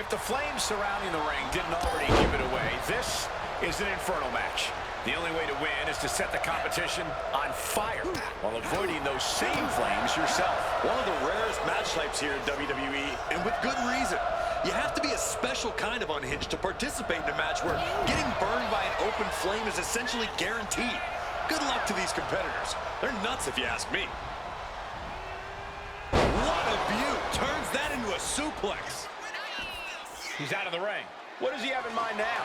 If the flames surrounding the ring didn't already give it away, this is an Inferno match. The only way to win is to set the competition on fire while avoiding those same flames yourself. One of the rarest match types here in WWE, and with good reason. You have to be a special kind of unhinged to participate in a match where getting burned by an open flame is essentially guaranteed. Good luck to these competitors. They're nuts if you ask me. What a view! Turns that into a suplex. He's out of the ring. What does he have in mind now?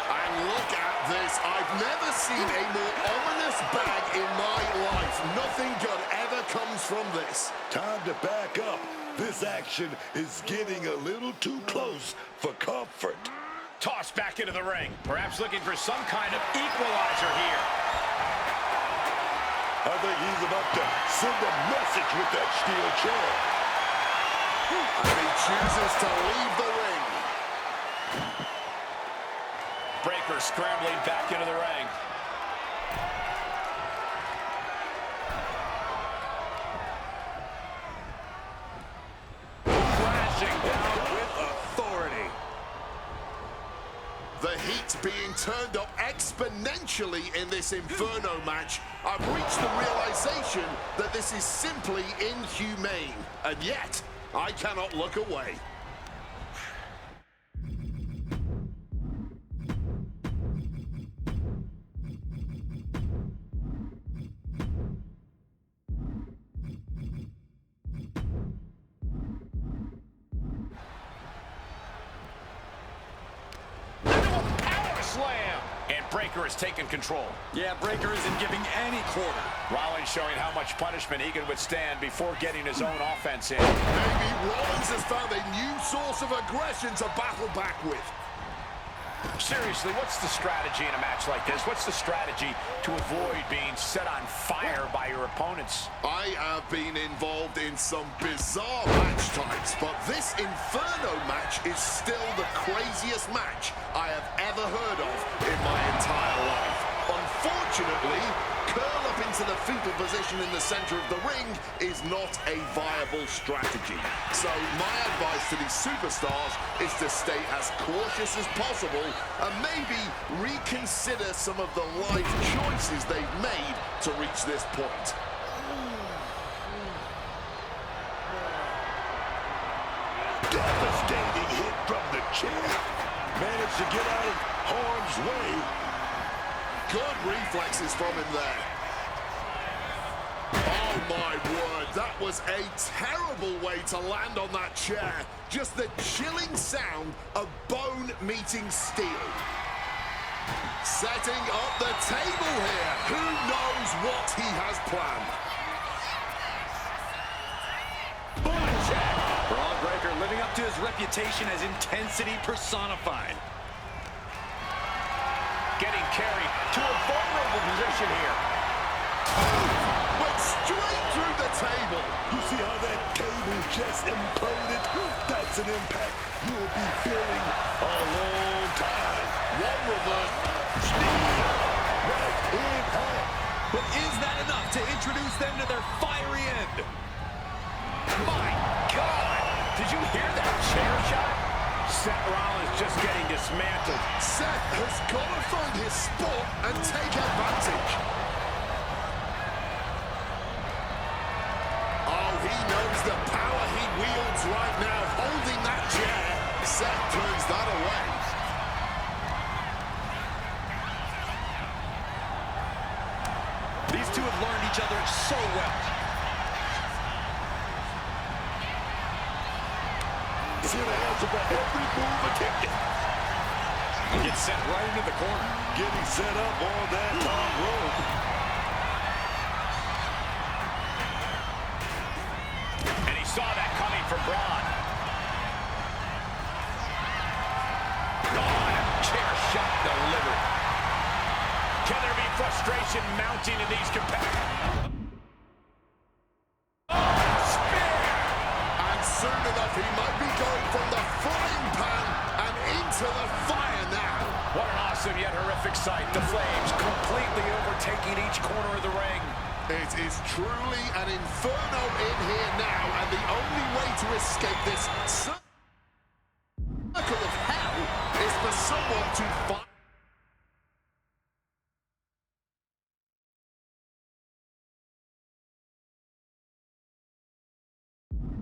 And look at this. I've never seen a more ominous bag in my life. Nothing good ever comes from this. Time to back up. This action is getting a little too close for comfort. Tossed back into the ring. Perhaps looking for some kind of equalizer here. I think he's about to send a message with that steel chair. And he chooses to leave the ring. Breaker scrambling back into the ring. Crashing down with authority. The heat being turned up exponentially in this Inferno match. I've reached the realization that this is simply inhumane. And yet, I cannot look away. Slam! And Breaker has taken control. Yeah, Breaker isn't giving any quarter. Rollins showing how much punishment he can withstand before getting his own offense in. Maybe Rollins has found a new source of aggression to battle back with. Seriously, what's the strategy in a match like this? What's the strategy to avoid being set on fire by your opponents? I have been involved in some bizarre match types, but this Inferno match is still the craziest match I have ever heard of in my entire life. Unfortunately, curl up into the fetal position in the center of the ring is not a viable strategy. So my advice to these superstars is to stay as cautious as possible and maybe reconsider some of the life choices they've made to reach this point. Devastating hit from the chair. Managed to get out of harm's way. Good reflexes from him there. Oh my word, that was a terrible way to land on that chair. Just the chilling sound of bone meeting steel. Setting up the table here. Who knows what he has planned? Bron Breaker living up to his reputation as intensity personified. Getting carried to a vulnerable position here. Went straight through the table. You see how that table just imploded? That's an impact you'll be feeling a long time. One reverse. Right impact. But is that enough to introduce them to their fiery end? My God! Did you hear that chair shot? Seth Rollins just getting dismantled. Seth has got to find his spot and take advantage. Oh, he knows the power he wields right now, holding that chair. Seth turns that away. These two have learned each other so well. He's here to answer for every move attempted. Gets sent right into the corner. Getting set up on that top rope. And he saw that coming from Bron. Oh, chair shot delivered. Can there be frustration mounting in these competitors? Soon enough, he might be going from the frying pan and into the fire now. What an awesome yet horrific sight. The flames completely overtaking each corner of the ring. It is truly an inferno in here now, and the only way to escape this circle of hell is for someone to fight.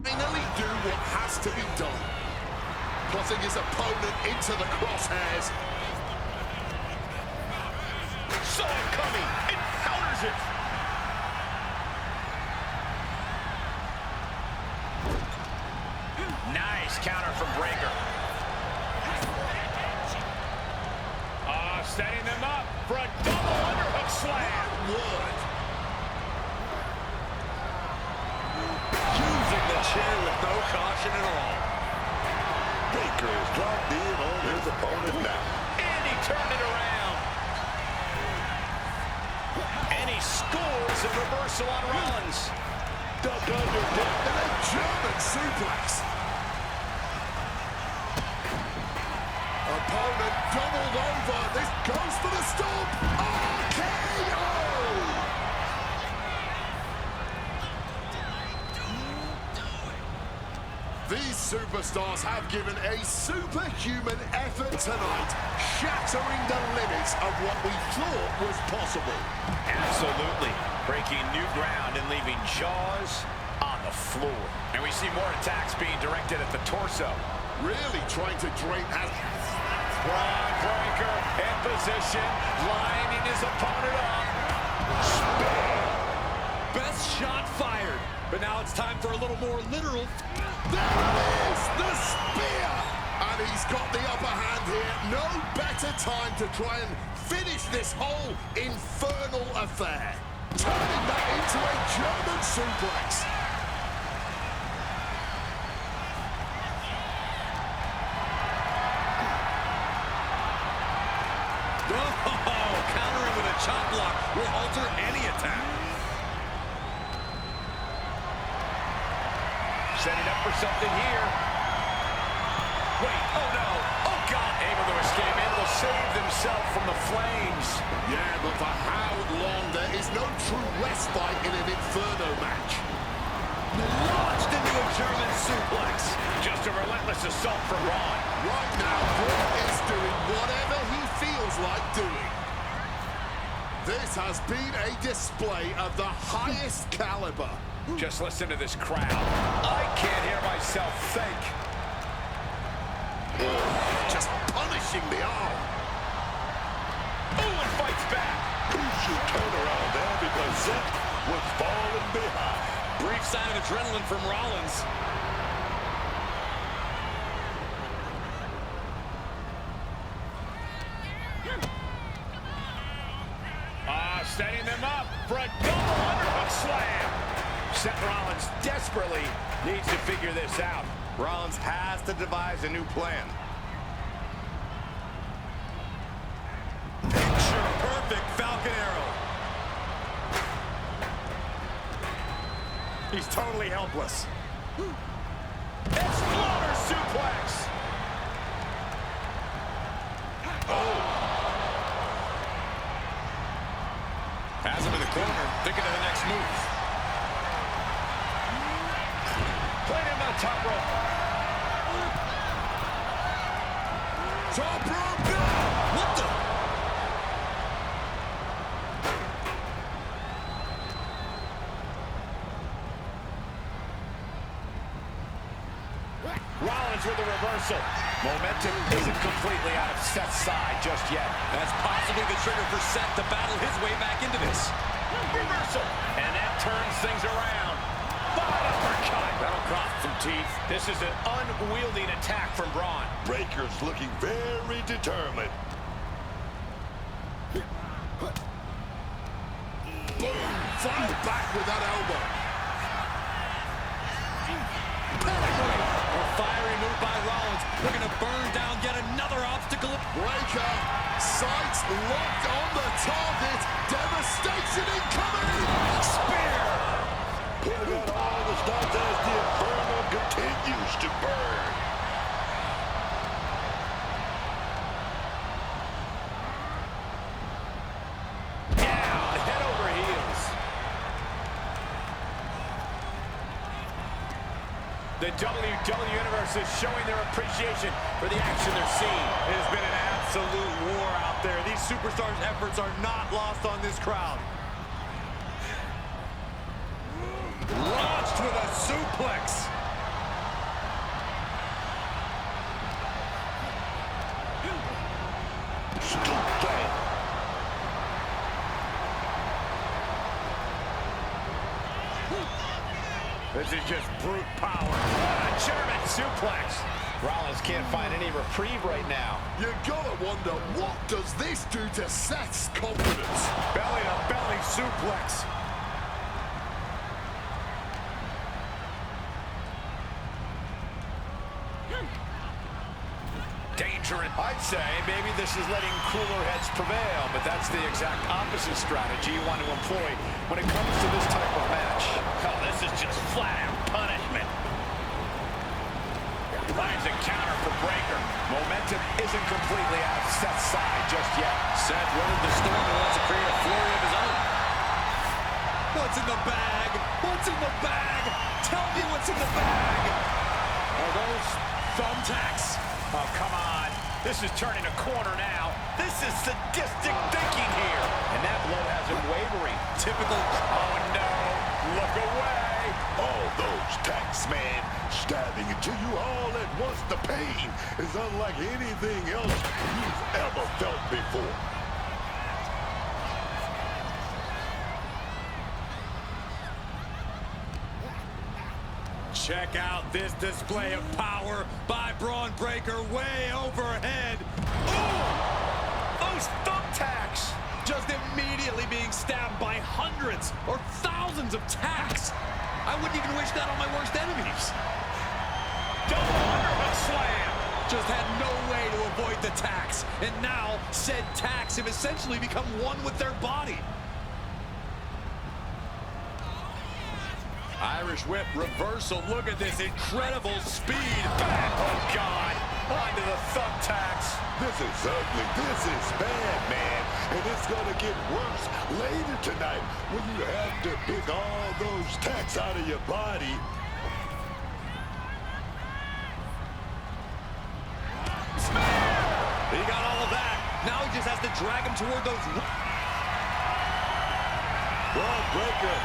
Finally do what has to be done. Putting his opponent into the crosshairs. Saw it coming, and counters it. Nice counter from Breaker. Setting them up for a double underhook slam. Word. Using the chair with no caution at all. Baker is dropped in on his opponent now. And he turned it around. And he scores a reversal on Rollins. Duck under deck. And a German suplex. Opponent doubled over. This goes for the stomp. RKO! These superstars have given a superhuman effort tonight, shattering the limits of what we thought was possible. Absolutely. Breaking new ground and leaving jaws on the floor. And we see more attacks being directed at the torso. Really trying to drain as Bron Breaker in position, lining his opponent up. Best shot fired. But now it's time for a little more literal. There it is, the spear! And he's got the upper hand here. No better time to try and finish this whole infernal affair. Turning that into a German suplex. Oh, countering with a chop block will alter any attack. Setting up for something here. Wait, oh no, oh God. Able to escape, able to save themselves from the flames. Yeah, but for how long? There is no true respite in an Inferno match. Launched into a German suplex. Just a relentless assault from Bron. Right now, Bron is doing whatever he feels like doing. This has been a display of the highest caliber. Just listen to this crowd. I can't hear myself think. Just punishing the arm. Oh, and fights back. Crucial turnaround there because Seth was falling behind. Brief sign of adrenaline from Rollins. Setting them up for a double underhook slam. Seth Rollins desperately needs to figure this out. Rollins has to devise a new plan. Picture perfect Falcon Arrow. He's totally helpless. Exploder suplex. Has him in the corner, thinking of the next move. Playing him on top rope. Top rope, no! What the? Rollins with a reversal. Momentum isn't completely out of Seth's side just yet. That's possibly the trigger for Seth to battle his way back into this. Reversal. And that turns things around. Body uppercut. That'll crop some teeth. This is an unwieldy attack from Bron. Breaker's looking very determined. Boom! Fired back with that elbow. A fiery move by Rollins, looking to burn down yet another obstacle. Breaker, sights locked on the target. Devastation incoming. Spear. Putting out all the stops as the Inferno continues to burn. Down, head over heels. The WWE Universe is showing their appreciation for the action they're seeing. It has been an absolute war out there. These superstars' efforts are not lost on this crowd. Launched with a suplex. This is just brute power. A German suplex. Rollins can't find any reprieve right now. You gotta wonder, what does this do to Seth's confidence? Belly-to-belly suplex. Dangerous. I'd say maybe this is letting cooler heads prevail, but that's the exact opposite strategy you want to employ when it comes to this type of match. Oh, this is just flat-out punishment. Finds a counter for Breaker. Momentum isn't completely out of Seth's side just yet. Seth weathered the storm and wants to create a flurry of his own. What's in the bag? What's in the bag? Tell me what's in the bag. Are those thumbtacks? Oh, come on. This is turning a corner now. This is sadistic thinking here. And that blow has him wavering. Typical. Oh, no. Look away. All those tacks, man, stabbing into you all at once. The pain is unlike anything else you've ever felt before. Check out this display of power by Bron Breaker way overhead. Oh, those thumbtacks. Just immediately being stabbed by hundreds or thousands of tacks. I wouldn't even wish that on my worst enemies. Double underhook slam. Just had no way to avoid the tacks. And now said tacks have essentially become one with their body. Irish whip reversal. Look at this incredible speed. Back. Oh, God. Onto the thumbtacks. This is ugly. This is bad, man. And it's going to get worse later tonight when you have to pick all those tacks out of your body. He got all of that. Now he just has to drag him toward those. Bron Breaker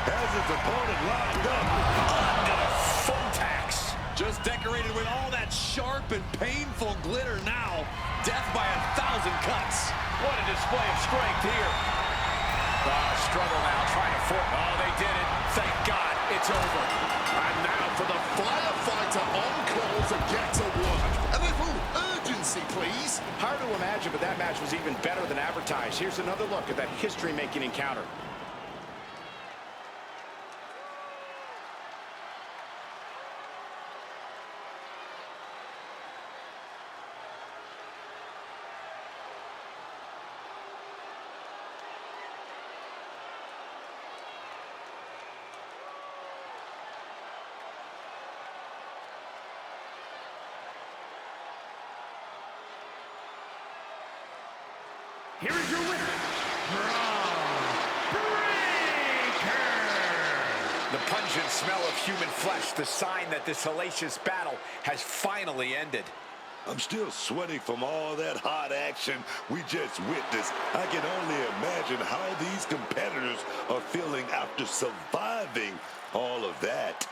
has his opponent locked up. Onto the thumbtacks. Just decorated with all that sharp and painful glitter now. Death by 1,000 cuts. What a display of strength here. Struggle now, trying to force. Oh, they did it. Thank God, it's over. And now for the firefighter on call to get to work. A little urgency, please. Hard to imagine, but that match was even better than advertised. Here's another look at that history-making encounter. Here is your winner, Bron Breaker. The pungent smell of human flesh, the sign that this hellacious battle has finally ended. I'm still sweating from all that hot action we just witnessed. I can only imagine how these competitors are feeling after surviving all of that.